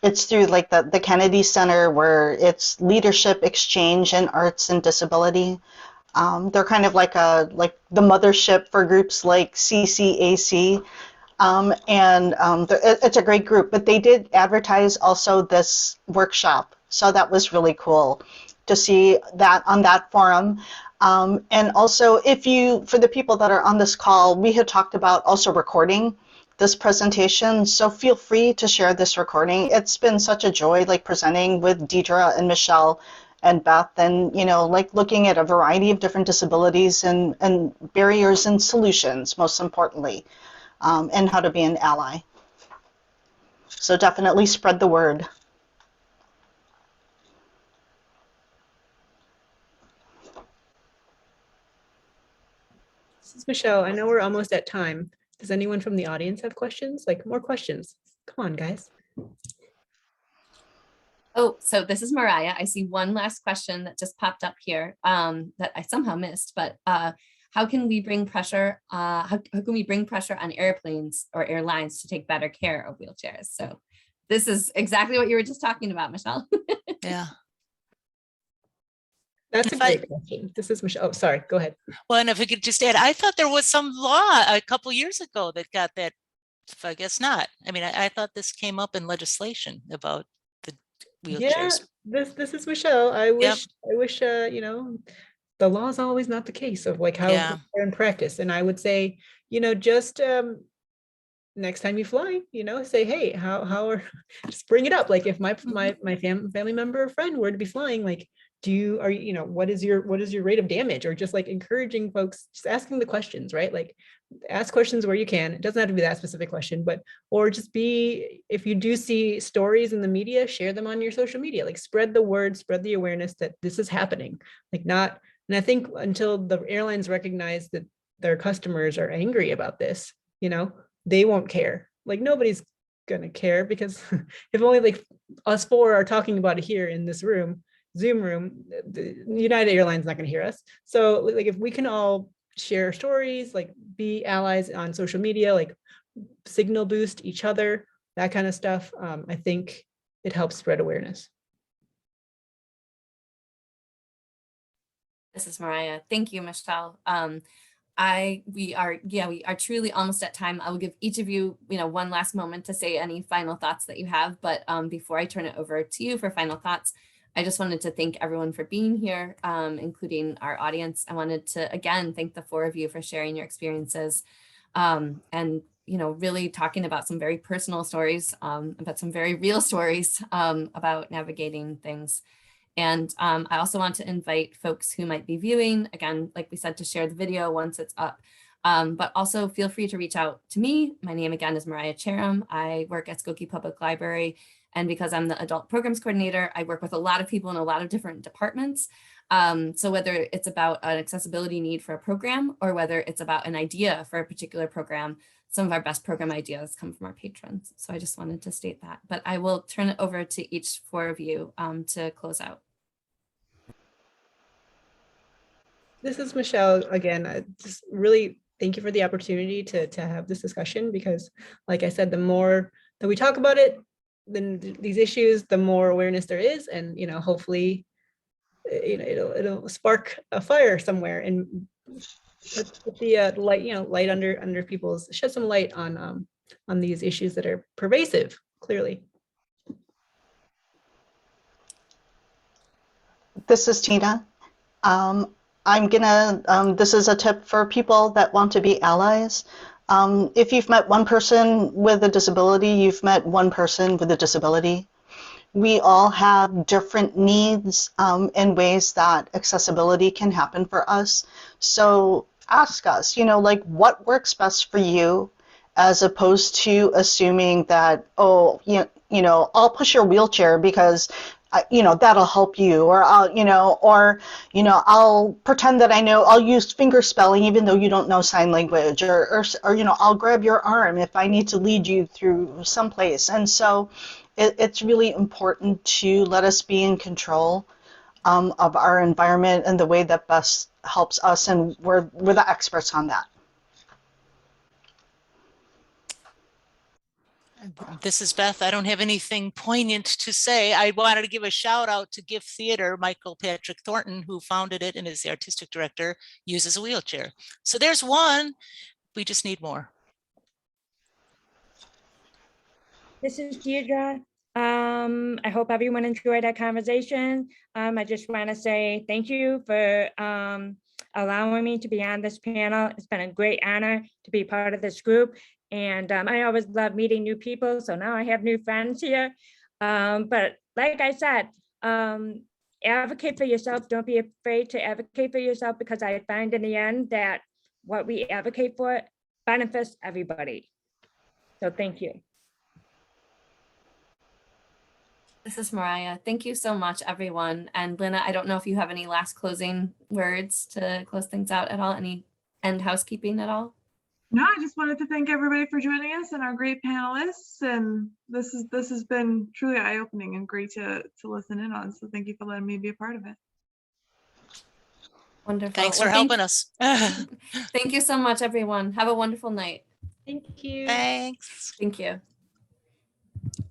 it's through like the Kennedy Center, where it's leadership exchange in arts and disability. They're kind of like the mothership for groups like CCAC. It's a great group, but they did advertise also this workshop. So that was really cool to see that on that forum. And also, for the people that are on this call, we had talked about also recording this presentation. So feel free to share this recording. It's been such a joy, like, presenting with Deidre and Michelle and Beth, and, you know, like, looking at a variety of different disabilities and barriers and solutions, most importantly. And how to be an ally. So definitely spread the word. This is Michelle. I know we're almost at time. Does anyone from the audience have questions? Like, more questions? Come on, guys. Oh, so this is Mariah. I see one last question that just popped up here that I somehow missed, but how can we bring pressure, how can we bring pressure on airplanes or airlines to take better care of wheelchairs? So this is exactly what you were just talking about, Michelle. Yeah. That's a If I- great question. This is Michelle. Oh, sorry. Go ahead. Well, and if we could just add, I thought there was some law a couple years ago that got that. I guess not. I mean, I thought this came up in legislation about the Yeah, wheelchairs. this is Michelle. I wish you know, the law is always not the case of like how Yeah. they're in practice. And I would say, you know, just next time you fly, you know, say, hey, how are just bring it up. Like if my family member or friend were to be flying, like, are you, you know, what is your rate of damage? Or just like encouraging folks, just asking the questions, right? Like ask questions where you can. It doesn't have to be that specific question, but or just be, if you do see stories in the media, share them on your social media, like spread the word, spread the awareness that this is happening. Like not, and I think until the airlines recognize that their customers are angry about this, you know, they won't care. Like nobody's gonna care because if only like us four are talking about it here in this room, Zoom room, the United Airlines not gonna hear us. So like if we can all share stories, like be allies on social media, like signal boost each other, that kind of stuff, I think it helps spread awareness. This is Mariah. Thank you, Michelle. We are truly almost at time. I will give each of you, one last moment to say any final thoughts that you have. But before I turn it over to you for final thoughts, I just wanted to thank everyone for being here, including our audience. I wanted to, again, thank the four of you for sharing your experiences and, really talking about some very personal stories, about some very real stories about navigating things. And I also want to invite folks who might be viewing, again, like we said, to share the video once it's up. But also feel free to reach out to me. My name again is Mariah Cheram. I work at Skokie Public Library. And because I'm the adult programs coordinator, I work with a lot of people in a lot of different departments. So whether it's about an accessibility need for a program or whether it's about an idea for a particular program, some of our best program ideas come from our patrons. So I just wanted to state that, but I will turn it over to each four of you to close out. This is Michelle again. I just really thank you for the opportunity to have this discussion, because like I said, the more that we talk about it, then these issues, the more awareness there is, and hopefully it'll spark a fire somewhere and put the light light under people's, shed some light on these issues that are pervasive, clearly. This is Tina. I'm gonna, this is a tip for people that want to be allies. If you've met one person with a disability, you've met one person with a disability. We all have different needs and ways that accessibility can happen for us. So ask us, like what works best for you, as opposed to assuming that, oh, I'll push your wheelchair because that'll help you, or I'll pretend that I know, I'll use finger spelling even though you don't know sign language, or I'll grab your arm if I need to lead you through someplace. And so it's really important to let us be in control of our environment and the way that best helps us, and we're the experts on that. This is Beth. I don't have anything poignant to say. I wanted to give a shout out to GIF Theater. Michael Patrick Thornton, who founded it and is the artistic director, uses a wheelchair. So there's one. We just need more. This is Deirdre. I hope everyone enjoyed our conversation. I just want to say thank you for allowing me to be on this panel. It's been a great honor to be part of this group. And I always love meeting new people. So now I have new friends here. But like I said, advocate for yourself. Don't be afraid to advocate for yourself, because I find in the end that what we advocate for benefits everybody. So thank you. This is Mariah. Thank you so much, everyone. And Lynna, I don't know if you have any last closing words to close things out at all, any end housekeeping at all? No, I just wanted to thank everybody for joining us and our great panelists. And this has been truly eye-opening and great to listen in on. So thank you for letting me be a part of it. Wonderful. Thanks for Well, helping us. Thank you so much, everyone. Have a wonderful night. Thank you. Thanks. Thank you.